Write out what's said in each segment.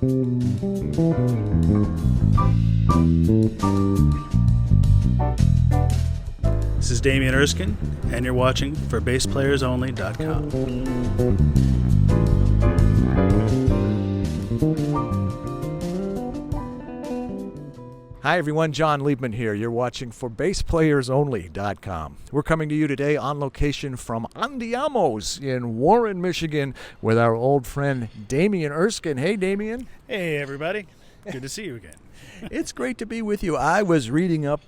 This is Damian Erskine, and you're watching for BassPlayersOnly.com. Hi everyone, John Liebman here. You're watching for BassPlayersOnly.com. We're coming to you today on location from Andiamo's in Warren, Michigan with our old friend Damian Erskine. Hey Damian. Hey everybody, good to see you again. It's great to be with you. I was reading up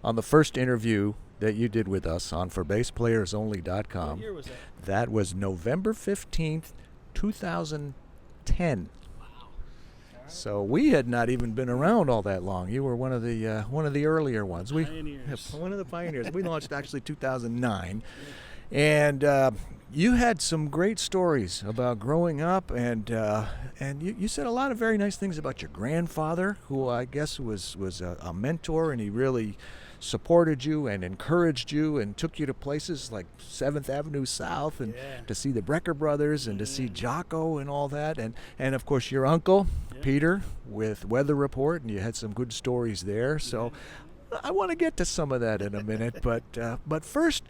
on the first interview that you did with us on for BassPlayersOnly.com. What year was that? That was November 15th, 2010. So we had not even been around all that long. You were one of the earlier ones. Pioneers. One of the pioneers. We launched actually 2009, and you had some great stories about growing up, and you said a lot of very nice things about your grandfather, who I guess was a mentor, and he really supported you and encouraged you and took you to places like 7th Avenue South and to see the Brecker Brothers and to see Jocko and all that, and of course your uncle Peter with Weather Report, and you had some good stories there. So I want to get to some of that in a minute, but first,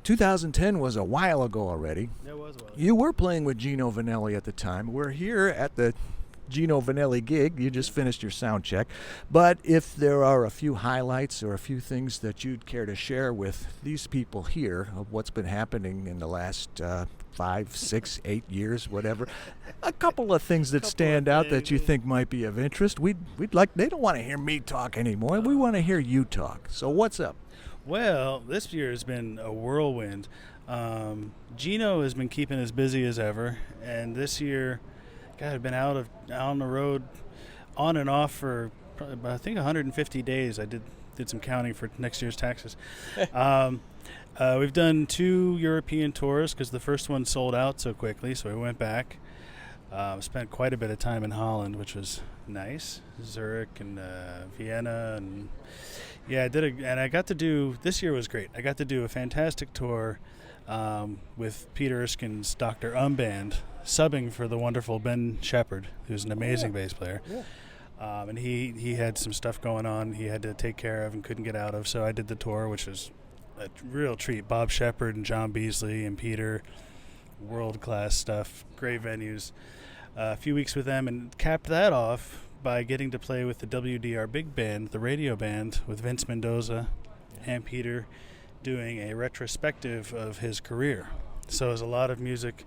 2010 was a while ago already. It was a while ago. You were playing with Gino Vannelli at the time. We're here at the Gino Vannelli gig. You just finished your sound check. But if there are a few highlights or a few things that you'd care to share with these people here of what's been happening in the last 5, 6, 8 years, whatever, a couple of things that stand out that you think might be of interest. We'd like. They don't want to hear me talk anymore. We want to hear you talk. So what's up? Well, this year has been a whirlwind. Gino has been keeping as busy as ever, and this year, God, I've been out on the road, on and off for probably, I think 150 days. I did some counting for next year's taxes. We've done 2 European tours because the first one sold out so quickly, so we went back. Spent quite a bit of time in Holland, which was nice. Zurich and Vienna, and I got to do. This year was great. I got to do a fantastic tour with Peter Erskine's Dr. Band, subbing for the wonderful Ben Shepherd, who's an amazing bass player. Yeah. And he had some stuff going on he had to take care of and couldn't get out of, so I did the tour, which was a real treat. Bob Shepherd and John Beasley and Peter, world-class stuff, great venues. A few weeks with them, and capped that off by getting to play with the WDR Big Band, the radio band, with Vince Mendoza and Peter, doing a retrospective of his career. So there's a lot of music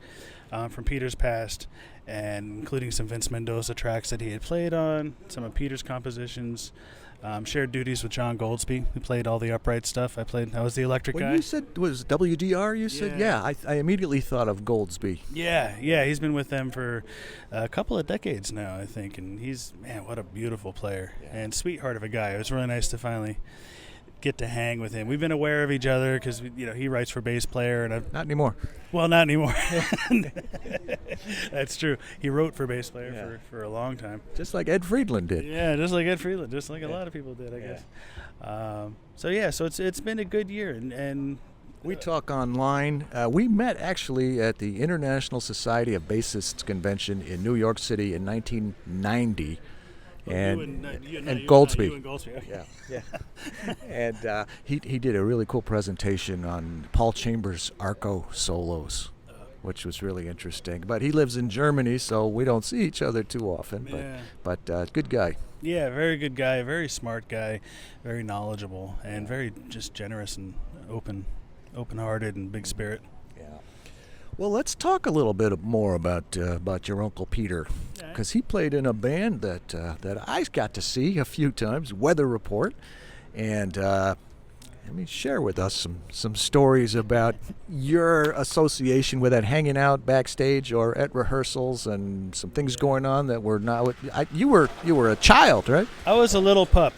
from Peter's past, and including some Vince Mendoza tracks that he had played on, some of Peter's compositions. Shared duties with John Goldsby, who played all the upright stuff. I was the electric guy. You said it was WDR, you said? Yeah, I immediately thought of Goldsby. Yeah, he's been with them for a couple of decades now, I think, and he's, man, what a beautiful player and sweetheart of a guy. It was really nice to finally get to hang with him. We've been aware of each other because he writes for Bass Player, and not anymore. Well, not anymore. That's true. He wrote for Bass Player for a long time, just like Ed Friedland did. Yeah, just like Ed Friedland, just like a lot of people did, I guess. So it's been a good year, and we talk online. We met actually at the International Society of Bassists Convention in New York City in 1990. And Goldsby. You and Goldsby. Okay. Yeah. And he did a really cool presentation on Paul Chambers' Arco solos, which was really interesting. But he lives in Germany, so we don't see each other too often. But good guy. Yeah, very good guy, very smart guy, very knowledgeable, and very just generous and open-hearted and big spirit. Well, let's talk a little bit more about your Uncle Peter, because he played in a band that I got to see a few times, Weather Report, and let me share with us some stories about your association with that, hanging out backstage or at rehearsals, and some things going on that were not. You were a child, right? I was a little pup.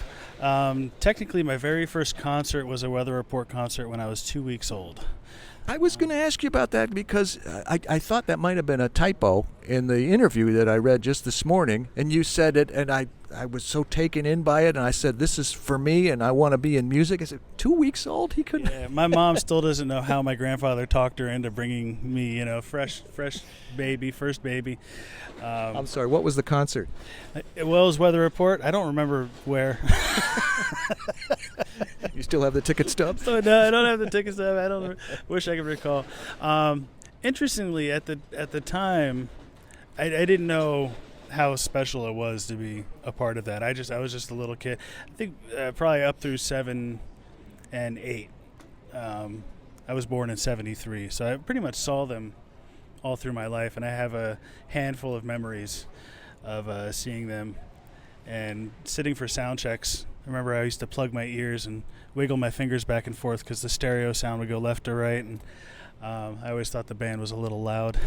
Technically, my very first concert was a Weather Report concert when I was 2 weeks old. I was going to ask you about that because I thought that might have been a typo in the interview that I read just this morning, and you said it, and I was so taken in by it, and I said, this is for me, and I want to be in music. I said, 2 weeks old? He couldn't. Yeah, my mom still doesn't know how my grandfather talked her into bringing me, fresh baby, first baby. I'm sorry, what was the concert? Wells Weather Report. I don't remember where. You still have the ticket stub? So no, I don't have the ticket stub. I don't. Wish I could recall. Interestingly, at the time, I didn't know how special it was to be a part of that. I was just a little kid. I think probably up through 7 and 8. I was born in '73, so I pretty much saw them all through my life, and I have a handful of memories of seeing them and sitting for sound checks. I remember I used to plug my ears and wiggle my fingers back and forth because the stereo sound would go left or right, and I always thought the band was a little loud.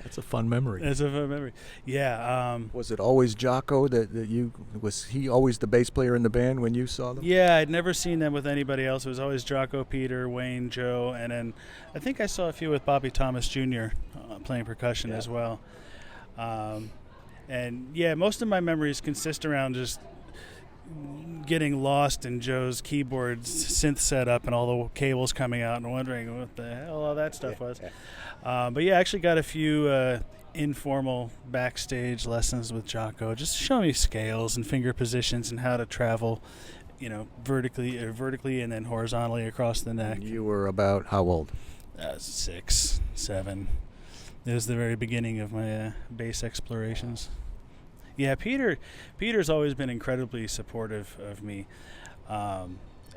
That's a fun memory. It's a fun memory. Yeah. Was it always Jocko was he always the bass player in the band when you saw them? Yeah, I'd never seen them with anybody else. It was always Jocko, Peter, Wayne, Joe, and then I think I saw a few with Bobby Thomas Jr. Playing percussion as well. And yeah, most of my memories consist around just getting lost in Joe's keyboard synth setup and all the cables coming out and wondering what the hell all that stuff was. But yeah, I actually got a few informal backstage lessons with Jocko, just to show me scales and finger positions and how to travel, vertically and then horizontally across the neck. And you were about how old? 6, 7. It was the very beginning of my bass explorations. Yeah, Peter's always been incredibly supportive of me.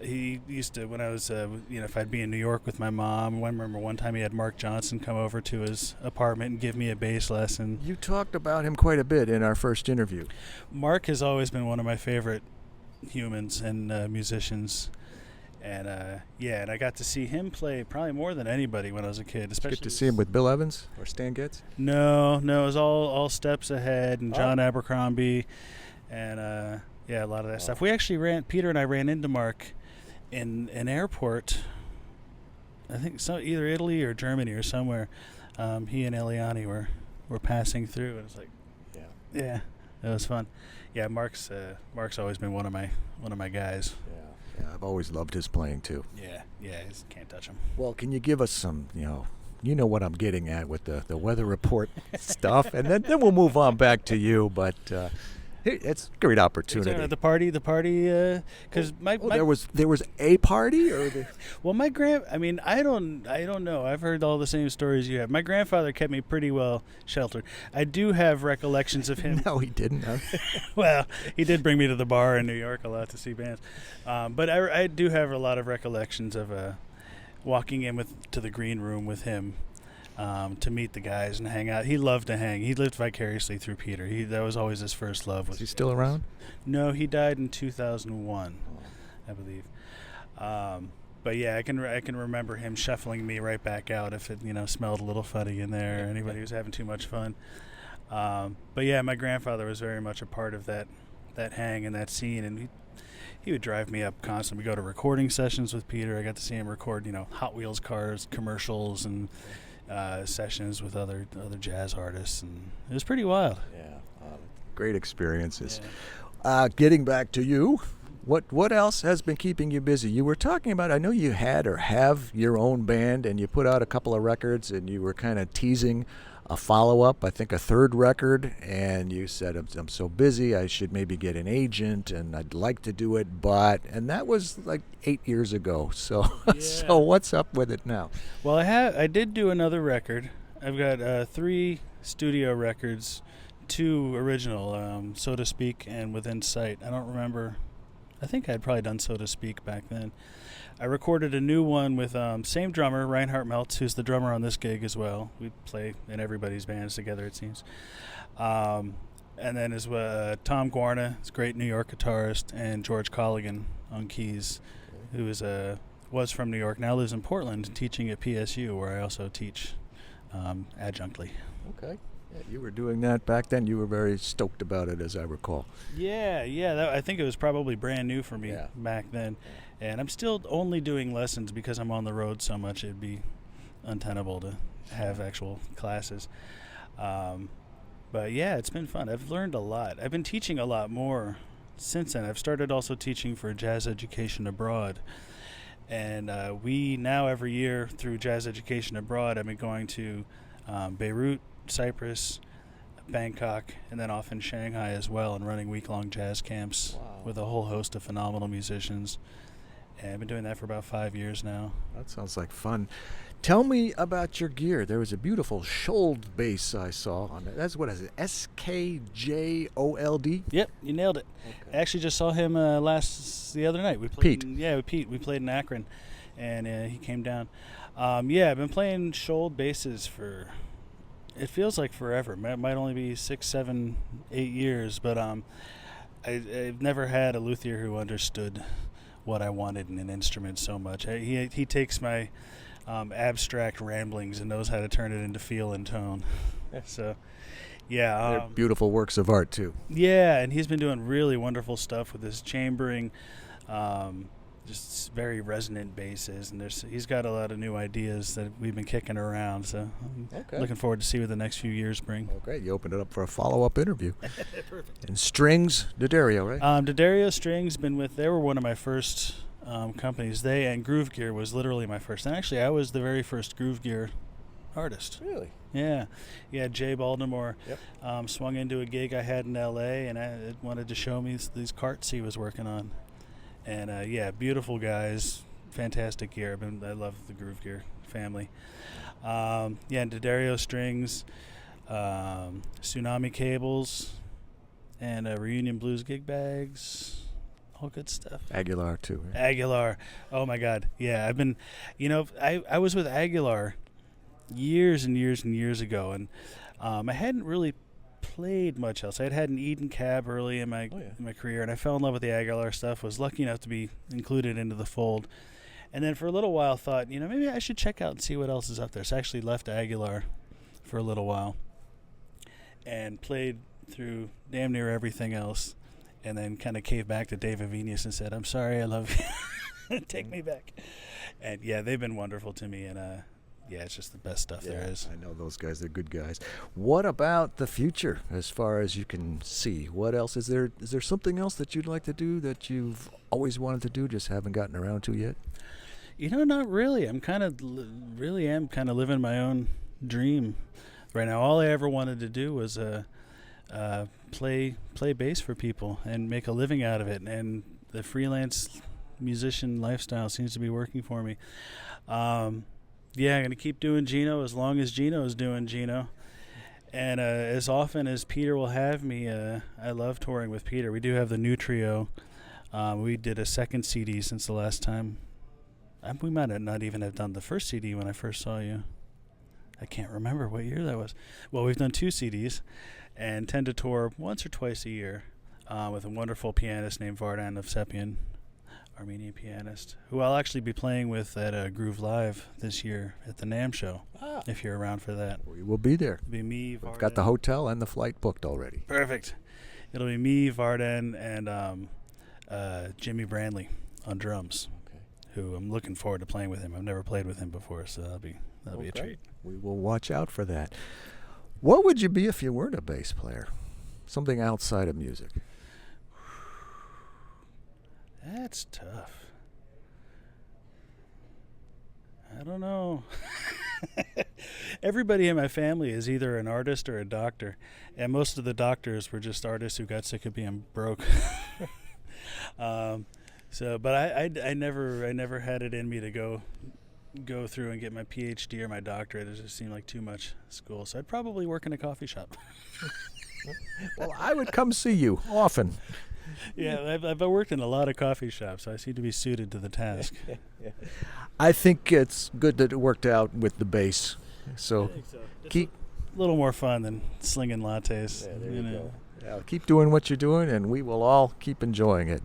He used to, when I was, if I'd be in New York with my mom, I remember one time he had Mark Johnson come over to his apartment and give me a bass lesson. You talked about him quite a bit in our first interview. Mark has always been one of my favorite humans and musicians. And, and I got to see him play probably more than anybody when I was a kid. Especially get to see him with Bill Evans or Stan Getz? No, it was all Steps Ahead and John Abercrombie and, a lot of that stuff. We actually Peter and I ran into Mark in an airport, I think either Italy or Germany or somewhere. He and Eliani were passing through, and it was like, yeah, it was fun. Yeah, Mark's always been one of my guys. Yeah, I've always loved his playing too. Yeah, can't touch him. Well, can you give us some, you know what I'm getting at with the weather report stuff, and then we'll move on back to you. But it's a great opportunity. The party, because there was a party, or well, I don't know. I've heard all the same stories you have. My grandfather kept me pretty well sheltered. I do have recollections of him. No, he didn't. Well, he did bring me to the bar in New York a lot to see bands, but I do have a lot of recollections of walking in to the green room with him. To meet the guys and hang out. He loved to hang. He lived vicariously through Peter. That was always his first love. Is he still around? No, he died in 2001, I believe. But yeah, I can remember him shuffling me right back out if it smelled a little funny in there or anybody was having too much fun. But yeah, my grandfather was very much a part of that hang and that scene, and he would drive me up constantly. We go to recording sessions with Peter. I got to see him record Hot Wheels cars, commercials, and sessions with other jazz artists, and it was pretty wild. Yeah, great experiences. Yeah. Getting back to you, what else has been keeping you busy? You were talking about, I know you had or have your own band, and you put out a couple of records, and you were kind of teasing a follow-up, I think a third record, and you said, I'm so busy, I should maybe get an agent, and I'd like to do it, and that was like 8 years ago, so yeah. So what's up with it now? Well, I did do another record. I've got 3 studio records, 2 original, So to Speak and Within Sight. I don't remember, I think I'd probably done So to Speak back then. I recorded a new one with same drummer, Reinhard Meltz, who's the drummer on this gig as well. We play in everybody's bands together, it seems. And then as well, Tom Guarna, is a great New York guitarist, and George Colligan on keys, who was from New York, now lives in Portland, teaching at PSU, where I also teach adjunctly. Okay. Yeah, you were doing that back then. You were very stoked about it, as I recall. Yeah, I think it was probably brand new for me back then. And I'm still only doing lessons because I'm on the road so much. It'd be untenable to have actual classes. But yeah, it's been fun. I've learned a lot. I've been teaching a lot more since then. I've started also teaching for jazz education abroad. And we now every year through jazz education abroad, I've been going to Beirut, Cyprus, Bangkok, and then often Shanghai as well, and running week-long jazz camps with a whole host of phenomenal musicians. And I've been doing that for about 5 years now. That sounds like fun. Tell me about your gear. There was a beautiful Schold bass I saw on it. That's what is it? SKJOLD? Yep, you nailed it. Okay. I actually just saw him the other night. We played, Pete. Yeah, with Pete. We played in Akron, and he came down. I've been playing Schold basses for, it feels like forever. It might only be 6, 7, 8 years, but I've never had a luthier who understood what I wanted in an instrument so much. He takes my abstract ramblings and knows how to turn it into feel and tone. So, yeah. They're beautiful works of art, too. Yeah, and he's been doing really wonderful stuff with his chambering, just very resonant basses, and he's got a lot of new ideas that we've been kicking around, so I'm looking forward to see what the next few years bring. Oh, great. You opened it up for a follow-up interview. Perfect. And strings, D'Addario, right? D'Addario Strings, they were one of my first companies. They and Groove Gear was literally my first. And actually, I was the very first Groove Gear artist. Really? Yeah. Jay Baltimore swung into a gig I had in L.A., and I wanted to show me these carts he was working on. And, beautiful guys, fantastic gear. I love the Groove Gear family. And D'Addario Strings, Tsunami Cables, and Reunion Blues gig bags. All good stuff. Aguilar, too. Right? Aguilar. Oh, my God. Yeah, I've been, I was with Aguilar years and years and years ago, and I hadn't really played much else. I had an Eden cab early in my career, and I fell in love with the Aguilar stuff, was lucky enough to be included into the fold. And then for a little while thought, maybe I should check out and see what else is up there. So I actually left Aguilar for a little while and played through damn near everything else, and then kind of caved back to Dave Avenius and said, I'm sorry, I love you. Take me back. And, they've been wonderful to me, and it's just the best stuff there is. I know those guys. They're good guys. What about the future as far as you can see? What else? Is there something else that you'd like to do that you've always wanted to do, just haven't gotten around to yet? Not really. I'm kind of living my own dream right now. All I ever wanted to do was play bass for people and make a living out of it, and the freelance musician lifestyle seems to be working for me. I'm going to keep doing Gino as long as Gino is doing Gino. And as often as Peter will have me, I love touring with Peter. We do have the new trio. We did a second CD since the last time. We might not even have done the first CD when I first saw you. I can't remember what year that was. Well, we've done 2 CDs and tend to tour once or twice a year with a wonderful pianist named Vardan Evsepian, Armenian pianist, who I'll actually be playing with at Groove Live this year at the NAMM show, if you're around for that. We will be there. It'll be me, Vardan. We've got the hotel and the flight booked already. Perfect. It'll be me, Vardan, and Jimmy Brandley on drums, who I'm looking forward to playing with him. I've never played with him before, so that'll be a treat. We will watch out for that. What would you be if you weren't a bass player? Something outside of music. That's tough. I don't know. Everybody in my family is either an artist or a doctor, and most of the doctors were just artists who got sick of being broke. But I never had it in me to go through and get my PhD or my doctorate. It just seemed like too much school. So I'd probably work in a coffee shop. Well, I would come see you often. Yeah, I've worked in a lot of coffee shops, so I seem to be suited to the task. I think it's good that it worked out with the bass. So I think so. keep a little more fun than slinging lattes. Yeah, there you go. Keep doing what you're doing, and we will all keep enjoying it.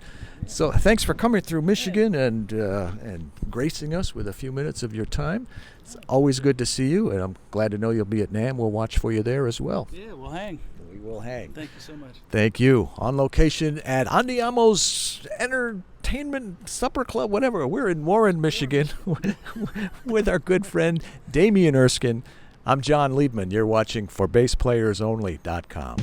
So thanks for coming through Michigan and gracing us with a few minutes of your time. It's always good to see you, and I'm glad to know you'll be at NAMM. We'll watch for you there as well. Yeah, we'll hang. We will hang. Thank you so much. Thank you. On location at Andiamo's Entertainment Supper Club, whatever. We're in Warren, Michigan with our good friend Damian Erskine. I'm John Liebman. You're watching ForBasePlayersOnly.com.